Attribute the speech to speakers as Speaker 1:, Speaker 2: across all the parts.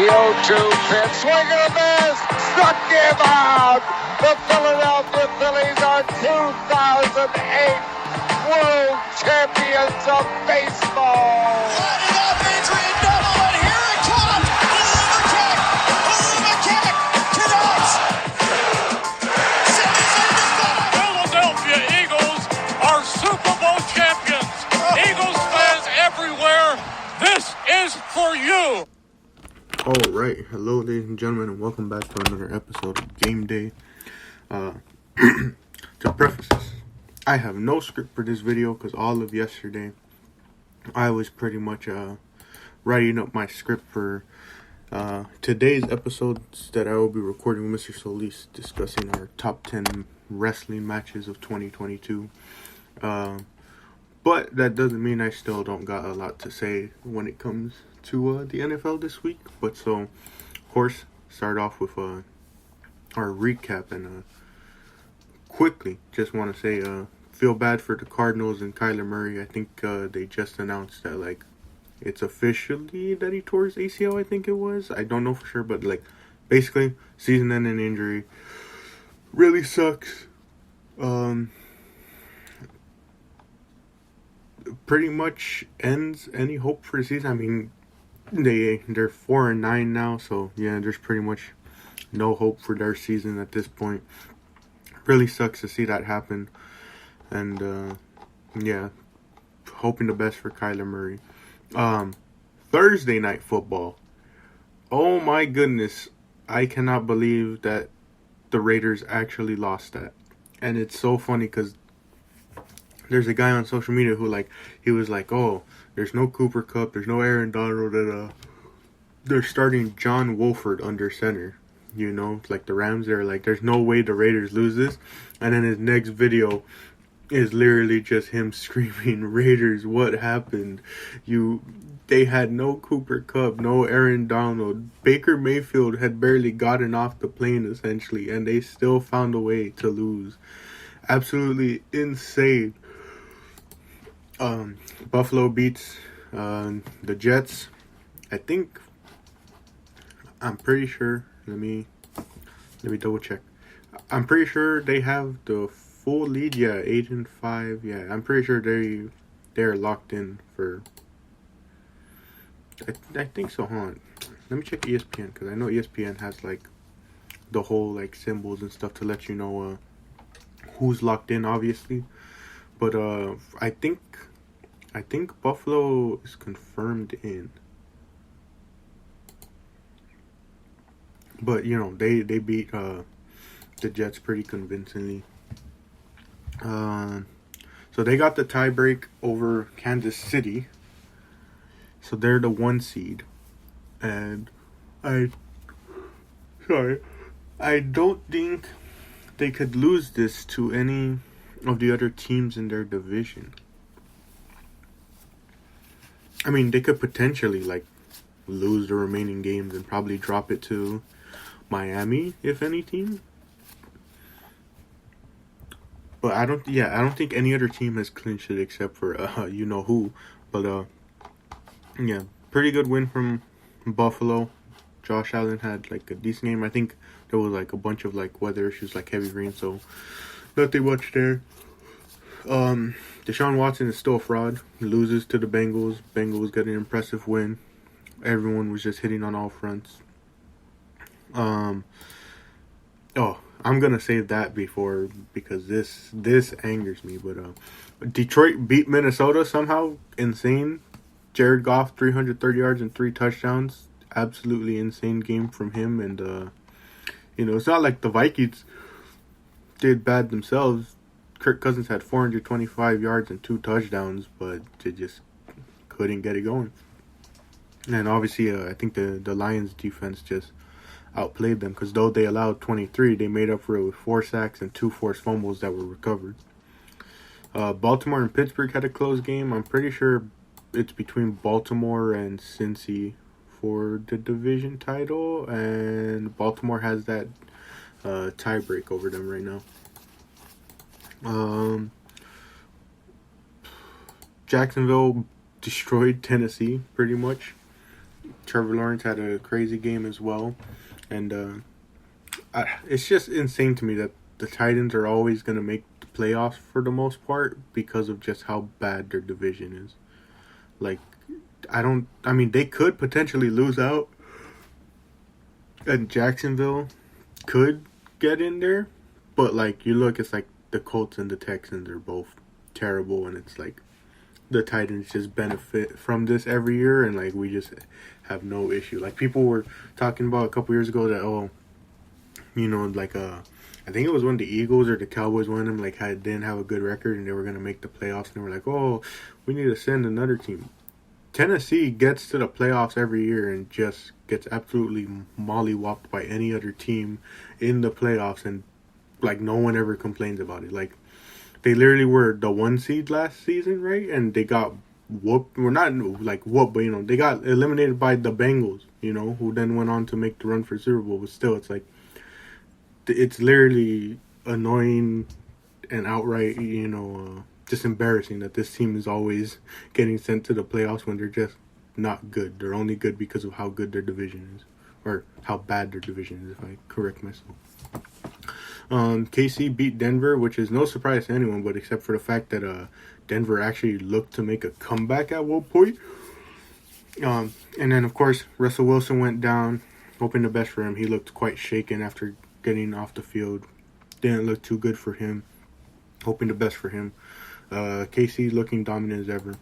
Speaker 1: The 0-2 pitch, swing and a miss, struck him out. The Philadelphia Phillies are 2008 World Champions of Baseball.
Speaker 2: Lining up, Adrian double, and here it comes. Ultima kick, connects.
Speaker 3: Philadelphia Eagles are Super Bowl champions. Eagles fans everywhere, this is for you.
Speaker 4: All right, hello, ladies and gentlemen, and welcome back to another episode of Game Day. To preface this, I have no script for this video because all of yesterday I was pretty much writing up my script for today's episodes that I will be recording with Mr. Solis, discussing our top 10 wrestling matches of 2022. But that doesn't mean I still don't got a lot to say when it comes to the NFL this week. But so, of course, start off with our recap, and quickly just want to say feel bad for the Cardinals and Kyler Murray. I think they just announced that like it's officially that he tore his ACL. I think it was. I don't know for sure, but like basically season-ending injury. Really sucks. Pretty much ends any hope for the season. I mean, they're 4-9 now, so yeah, there's pretty much no hope for their season at this point. Really sucks to see that happen, and yeah, hoping the best for Kyler Murray. Thursday night football. Oh my goodness, I cannot believe that the Raiders actually lost that, and it's so funny because there's a guy on social media who he was like, oh, there's no Cooper Kupp, there's no Aaron Donald, and they're starting John Wolford under center. You know, like the Rams, they're like, there's no way the Raiders lose this. And then his next video is literally just him screaming, Raiders, what happened? They had no Cooper Kupp, no Aaron Donald. Baker Mayfield had barely gotten off the plane, essentially, and they still found a way to lose. Absolutely insane. Buffalo beats the Jets. I'm pretty sure. Let me double check. I'm pretty sure they have the full lead. Yeah, 8-5. Yeah, I'm pretty sure they're locked in for. I think so. Hold on. Let me check ESPN because I know ESPN has like the whole like symbols and stuff to let you know who's locked in, obviously. But I think Buffalo is confirmed in. But, you know, they beat the Jets pretty convincingly. So they got the tie break over Kansas City. So they're the 1 seed. And I don't think they could lose this to any of the other teams in their division. I mean, they could potentially, lose the remaining games and probably drop it to Miami, if any team. But I don't think any other team has clinched it except for you know who. But yeah, pretty good win from Buffalo. Josh Allen had a decent game. I think there was a bunch of weather issues, heavy rain, so nothing much there. Deshaun Watson is still a fraud. He loses to the Bengals. Bengals got an impressive win. Everyone was just hitting on all fronts. I'm gonna save that because this angers me. But Detroit beat Minnesota somehow. Insane. Jared Goff 330 yards and 3 touchdowns. Absolutely insane game from him. And it's not like the Vikings did bad themselves. Kirk Cousins had 425 yards and 2 touchdowns, but they just couldn't get it going. And obviously, I think the Lions defense just outplayed them because though they allowed 23, they made up for it with 4 sacks and 2 forced fumbles that were recovered. Baltimore and Pittsburgh had a close game. I'm pretty sure it's between Baltimore and Cincy for the division title, and Baltimore has that tie break over them right now. Jacksonville destroyed Tennessee pretty much. Trevor Lawrence had a crazy game as well. And it's just insane to me that the Titans are always going to make the playoffs for the most part because of just how bad their division is. Like, they could potentially lose out, and Jacksonville could get in there, but like you look, it's like the Colts and the Texans are both terrible, and it's like the Titans just benefit from this every year, and like we just have no issue. Like people were talking about a couple years ago that I think it was when the Eagles or the Cowboys won them, like didn't have a good record and they were gonna make the playoffs, and they were like, oh, we need to send another team. Tennessee gets to the playoffs every year and just gets absolutely mollywopped by any other team in the playoffs, and like no one ever complains about it. Like they literally were the 1 seed last season, right? And they got whooped. Well, not like whooped, but they got eliminated by the Bengals, who then went on to make the run for Super Bowl. But still, it's like it's literally annoying and outright, just embarrassing that this team is always getting sent to the playoffs when they're just not good. They're only good because of how good their division is, or how bad their division is, if I correct myself. KC beat Denver, which is no surprise to anyone, but except for the fact that Denver actually looked to make a comeback at one point. And then, of course, Russell Wilson went down. Hoping the best for him. He looked quite shaken after getting off the field. Didn't look too good for him. Hoping the best for him. KC looking dominant as ever.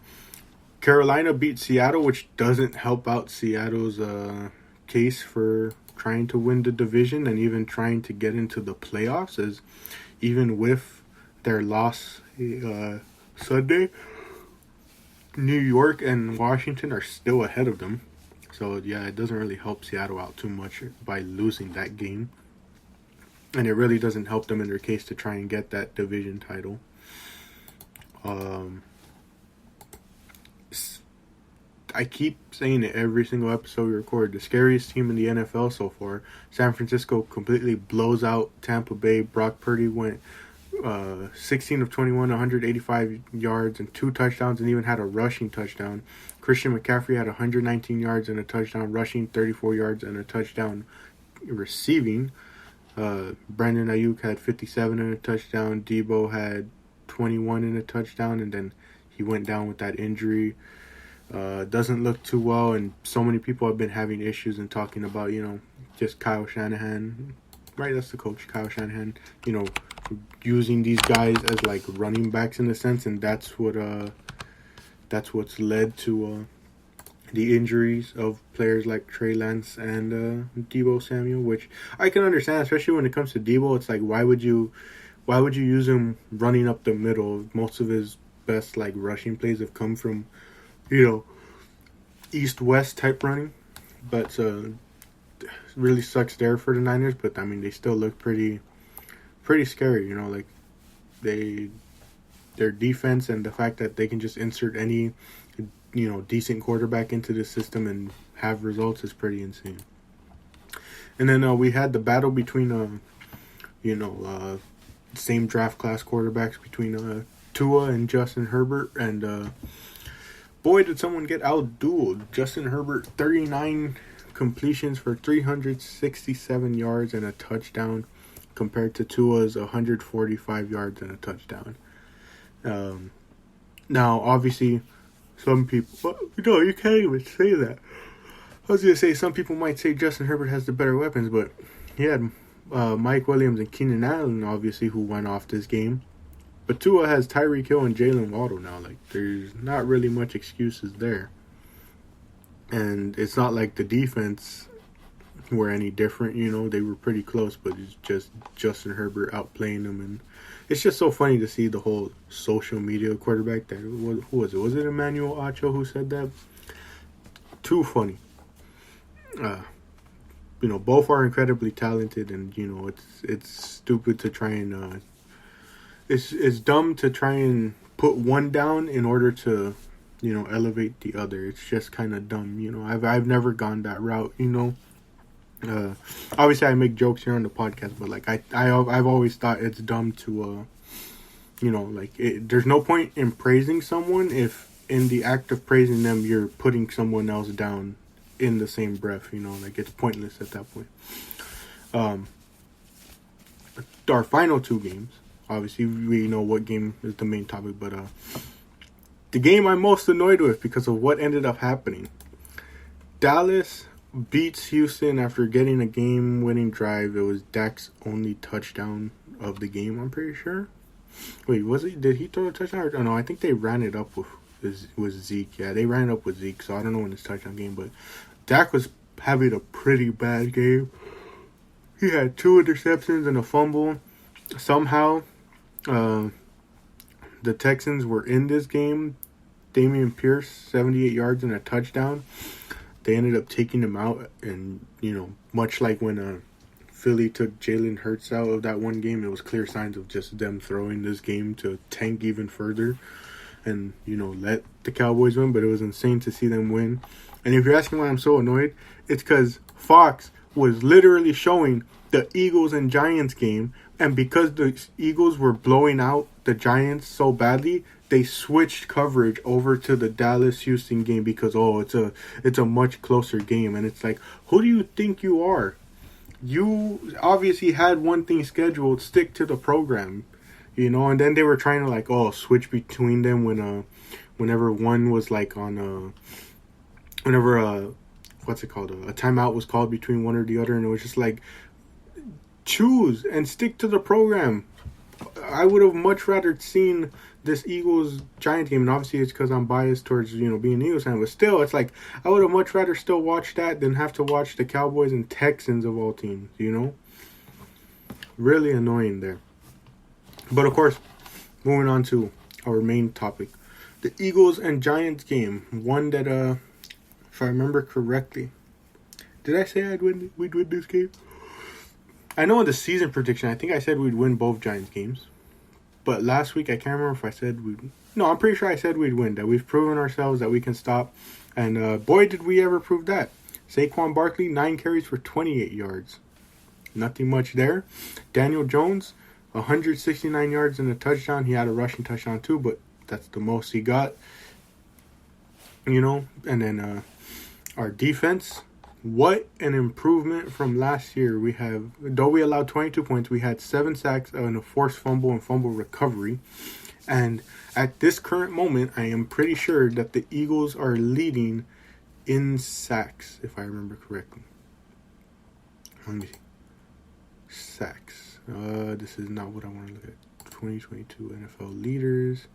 Speaker 4: Carolina beat Seattle, which doesn't help out Seattle's case for trying to win the division and even trying to get into the playoffs, as even with their loss Sunday, New York and Washington are still ahead of them. So yeah, it doesn't really help Seattle out too much by losing that game. And it really doesn't help them in their case to try and get that division title. I keep saying it every single episode we record. The scariest team in the NFL so far. San Francisco completely blows out Tampa Bay. Brock Purdy went 16 of 21, 185 yards and 2 touchdowns, and even had a rushing touchdown. Christian McCaffrey had 119 yards and a touchdown rushing, 34 yards and a touchdown receiving. Brandon Ayuk had 57 and a touchdown. Debo had 21 and a touchdown, and then he went down with that injury. Doesn't look too well, and so many people have been having issues and talking about, just Kyle Shanahan, right? That's the coach, Kyle Shanahan, using these guys as like running backs in a sense, and that's what's led to the injuries of players like Trey Lance and Debo Samuel, which I can understand, especially when it comes to Debo. It's like, why would you use him running up the middle? Most of his best like rushing plays have come from east-west type running, but really sucks there for the Niners. But I mean, they still look pretty scary. Like their defense and the fact that they can just insert any decent quarterback into the system and have results is pretty insane. And then we had the battle between same draft class quarterbacks between Tua and Justin Herbert, and boy, did someone get outdueled. Justin Herbert, 39 completions for 367 yards and a touchdown, compared to Tua's 145 yards and a touchdown. Now, obviously, some people... No, you can't even say that. I was going to say, some people might say Justin Herbert has the better weapons, but he had Mike Williams and Keenan Allen, obviously, who went off this game. But Tua has Tyreek Hill and Jalen Waddle now. Like, there's not really much excuses there. And it's not like the defense were any different, They were pretty close, but it's just Justin Herbert outplaying them. And it's just so funny to see the whole social media quarterback. Who was it? Was it Emmanuel Acho who said that? Too funny. Both are incredibly talented, and, it's stupid to try and... It's dumb to try and put one down in order to, elevate the other. It's just kind of dumb, I've never gone that route, Obviously, I make jokes here on the podcast, but like I've always thought it's dumb to, there's no point in praising someone if in the act of praising them you're putting someone else down in the same breath. Like it's pointless at that point. Our final two games. Obviously, we know what game is the main topic, but the game I'm most annoyed with because of what ended up happening. Dallas beats Houston after getting a game-winning drive. It was Dak's only touchdown of the game, I'm pretty sure. Wait, was it? Did he throw a touchdown? Oh, no, I think they ran it up with Zeke. Yeah, they ran it up with Zeke, so I don't know when it's touchdown game, but Dak was having a pretty bad game. He had 2 interceptions and a fumble. Somehow, the Texans were in this game. Dameon Pierce, 78 yards and a touchdown. They ended up taking him out, and, much like when Philly took Jalen Hurts out of that one game, it was clear signs of just them throwing this game to tank even further and, let the Cowboys win, but it was insane to see them win. And if you're asking why I'm so annoyed, it's because Fox was literally showing the Eagles and Giants game, and because the Eagles were blowing out the Giants so badly, they switched coverage over to the Dallas-Houston game because, it's a much closer game. And it's like, who do you think you are? You obviously had one thing scheduled, stick to the program, and then they were trying to, switch between them whenever one was, on, what's it called? A timeout was called between one or the other, and it was just choose and stick to the program. I would have much rather seen this Eagles-Giants game, and obviously it's because I'm biased towards, being an Eagles fan, but still, it's like, I would have much rather still watch that than have to watch the Cowboys and Texans of all teams, Really annoying there. But, of course, moving on to our main topic. The Eagles and Giants game, one that, if I remember correctly, did I say we'd win this game? I know in the season prediction, I think I said we'd win both Giants games. But last week, I can't remember if I said we'd... No, I'm pretty sure I said we'd win. That we've proven ourselves that we can stop. And boy, did we ever prove that. Saquon Barkley, 9 carries for 28 yards. Nothing much there. Daniel Jones, 169 yards and a touchdown. He had a rushing touchdown too, but that's the most he got. And then our defense... What an improvement from last year. We have, though we allowed 22 points, we had 7 sacks and a forced fumble and fumble recovery. And at this current moment, I am pretty sure that the Eagles are leading in sacks, if I remember correctly. Let me see. Sacks. This is not what I want to look at. 2022 NFL leaders.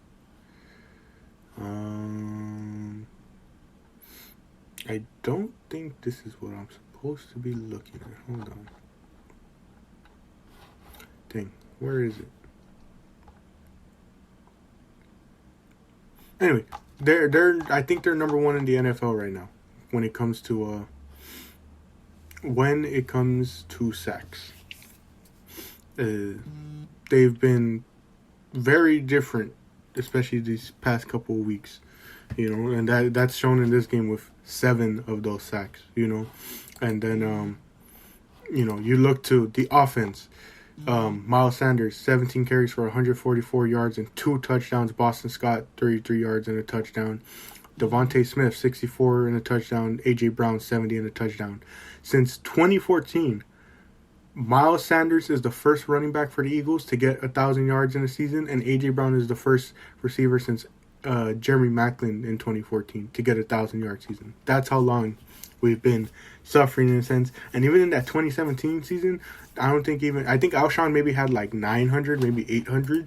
Speaker 4: I don't think this is what I'm supposed to be looking at. Hold on. Dang, where is it? Anyway, I think they're number 1 in the NFL right now when it comes to sacks. They've been very different, especially these past couple of weeks. And that's shown in this game with 7 of those sacks, And then, you look to the offense. Miles Sanders, 17 carries for 144 yards and 2 touchdowns. Boston Scott, 33 yards and a touchdown. Devontae Smith, 64 and a touchdown. A.J. Brown, 70 and a touchdown. Since 2014, Miles Sanders is the first running back for the Eagles to get 1,000 yards in a season, and A.J. Brown is the first receiver since Jeremy Maclin in 2014 to get 1,000-yard season. That's how long we've been suffering in a sense. And even in that 2017 season, I think Alshon maybe had 900, maybe 800,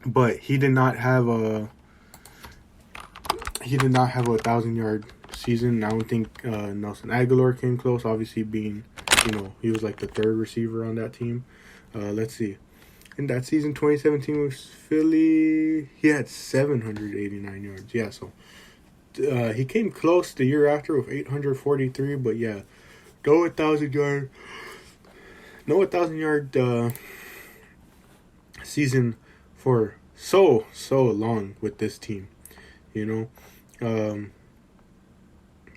Speaker 4: but he did not have a 1,000-yard season. I don't think Nelson Aguilar came close, obviously being, he was the 3rd receiver on that team. Let's see. In that season, 2017 with Philly, he had 789 yards. Yeah, so he came close the year after with 843, but yeah, no 1,000-yard season for so long with this team,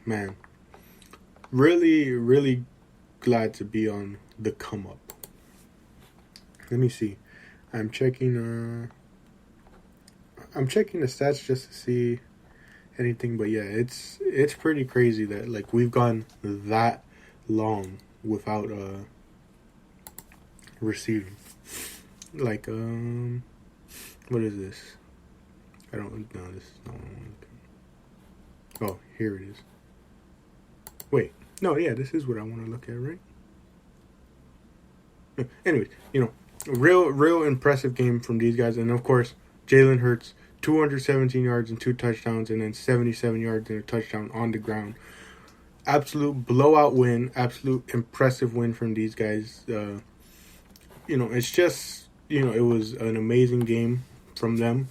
Speaker 4: man, really glad to be on the come up. Let me see. I'm checking the stats just to see anything. But yeah, it's pretty crazy that like we've gone that long without receiving. Like what is this? I don't know. This is not what I want. Oh, here it is. Wait, no, yeah, this is what I want to look at, right? Anyways, real impressive game from these guys, and of course, Jalen Hurts, 217 yards and 2 touchdowns, and then 77 yards and a touchdown on the ground. Absolute blowout win, absolute impressive win from these guys. It's just, it was an amazing game from them.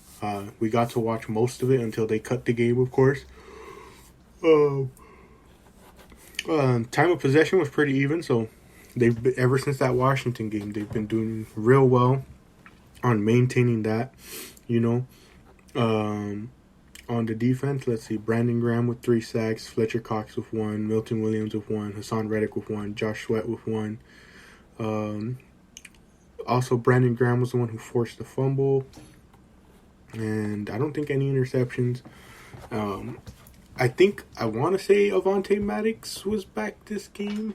Speaker 4: We got to watch most of it until they cut the game, of course. Time of possession was pretty even, so ever since that Washington game, they've been doing real well on maintaining that, on the defense, let's see, Brandon Graham with 3 sacks, Fletcher Cox with 1, Milton Williams with 1, Hassan Reddick with 1, Josh Sweat with 1. Also, Brandon Graham was the one who forced the fumble, and I don't think any interceptions. I want to say Avonte Maddox was back this game.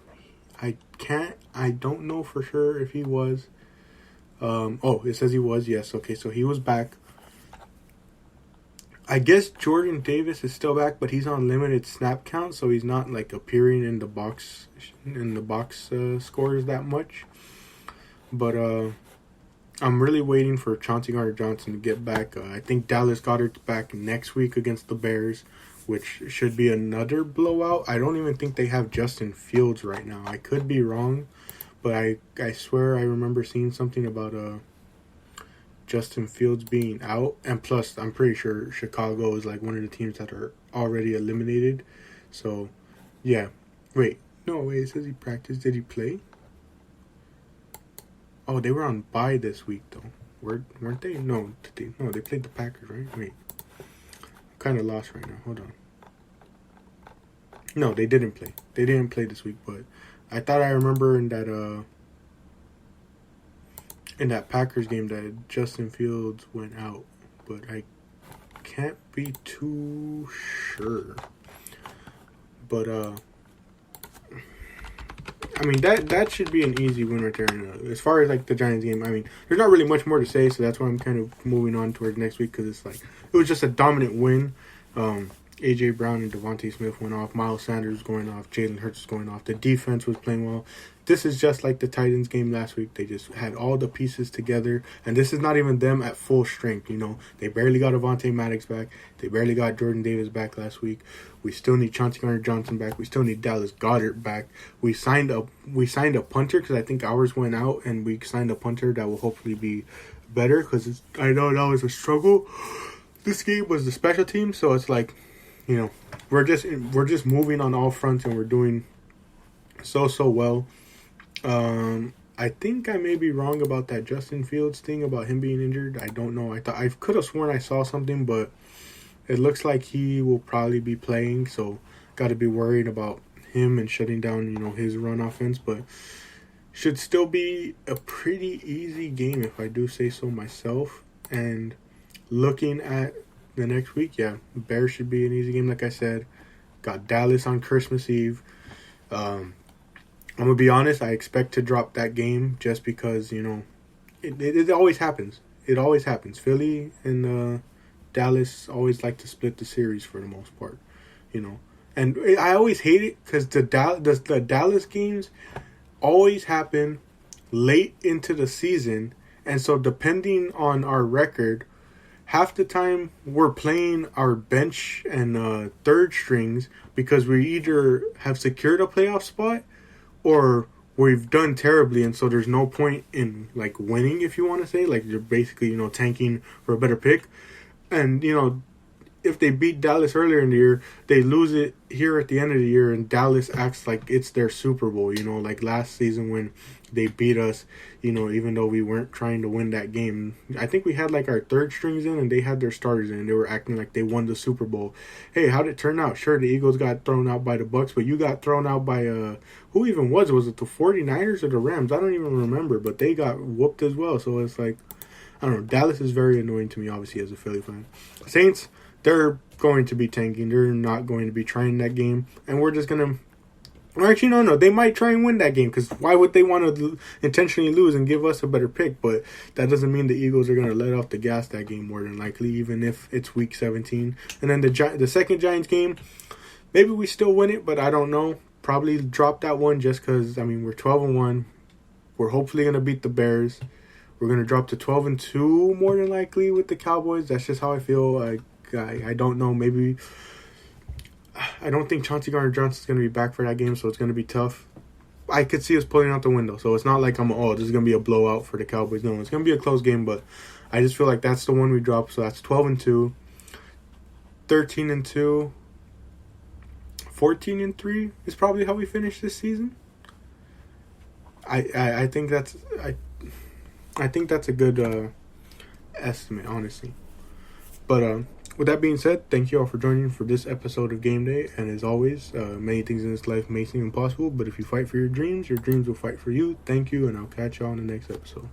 Speaker 4: I don't know for sure if he was. It says he was, yes. Okay, so he was back. I guess Jordan Davis is still back, but he's on limited snap count, so he's not like appearing in the box scores that much. But I'm really waiting for Chauncey Gardner-Johnson to get back. I think Dallas Goedert's back next week against the Bears, which should be another blowout. I don't even think they have Justin Fields right now. I could be wrong, but I swear I remember seeing something about Justin Fields being out. And plus, I'm pretty sure Chicago is like one of the teams that are already eliminated. So, yeah. Wait, it says he practiced. Did he play? Oh, they were on bye this week, though. Weren't they? No, they played the Packers, right? Wait. Kind of lost right now. Hold on. No, they didn't play. They didn't play this week, but I thought I remember in that Packers game that Justin Fields went out, but I can't be too sure. But I mean that should be an easy win right there. As far as like the Giants game, I mean, there's not really much more to say, so that's why I'm kind of moving on towards next week, because it's like it was just a dominant win. A.J. Brown and Devontae Smith went off. Miles Sanders was going off. Jalen Hurts was going off. The defense was playing well. This is just like the Titans game last week. They just had all the pieces together. And this is not even them at full strength, They barely got Avonte Maddox back. They barely got Jordan Davis back last week. We still need Chauncey Gardner-Johnson back. We still need Dallas Goedert back. We signed a punter because I think ours went out. And we signed a punter that will hopefully be better, because I know that was a struggle. This game was the special team, so it's like, we're just moving on all fronts, and we're doing so well. I think I may be wrong about that Justin Fields thing about him being injured. I don't know. I could have sworn I saw something, but it looks like he will probably be playing. So got to be worried about him and shutting down, his run offense. But should still be a pretty easy game if I do say so myself. And looking at the next week, yeah, Bears should be an easy game, like I said. Got Dallas on Christmas Eve. I'm going to be honest, I expect to drop that game just because, it always happens. It always happens. Philly and Dallas always like to split the series for the most part, And I always hate it because the Dallas games always happen late into the season. And so depending on our record, half the time we're playing our bench and third strings because we either have secured a playoff spot or we've done terribly, and so there's no point in like winning, if you want to say, like you're basically tanking for a better pick. And if they beat Dallas earlier in the year, they lose it here at the end of the year, and Dallas acts like it's their Super Bowl, like last season when they beat us, even though we weren't trying to win that game. I think we had like our third strings in and they had their starters in, and they were acting like they won the Super Bowl. Hey, how did it turn out? Sure, the Eagles got thrown out by the Bucks, but you got thrown out by who even was it? Was it the 49ers or the Rams? I don't even remember, but they got whooped as well. So it's like, I don't know. Dallas is very annoying to me, obviously, as a Philly fan. Saints, they're going to be tanking. They're not going to be trying that game. And we're just going to... Or actually, no. They might try and win that game, because why would they want to intentionally lose and give us a better pick? But that doesn't mean the Eagles are going to let off the gas that game more than likely, even if it's week 17. And then the second Giants game, maybe we still win it, but I don't know. Probably drop that one just because, I mean, we're 12-1. We're hopefully going to beat the Bears. We're going to drop to 12-2 more than likely with the Cowboys. That's just how I feel. I don't know. Maybe... I don't think Chauncey Gardner-Johnson's going to be back for that game, so it's going to be tough. I could see us pulling out the window, so it's not like this is going to be a blowout for the Cowboys. No, it's going to be a close game, but I just feel like that's the one we drop. So that's 12-2, 13-2, 14-3 is probably how we finish this season. I think that's a good estimate, honestly. But with that being said, thank you all for joining for this episode of Game Day. And as always, many things in this life may seem impossible, but if you fight for your dreams will fight for you. Thank you, and I'll catch you all in the next episode.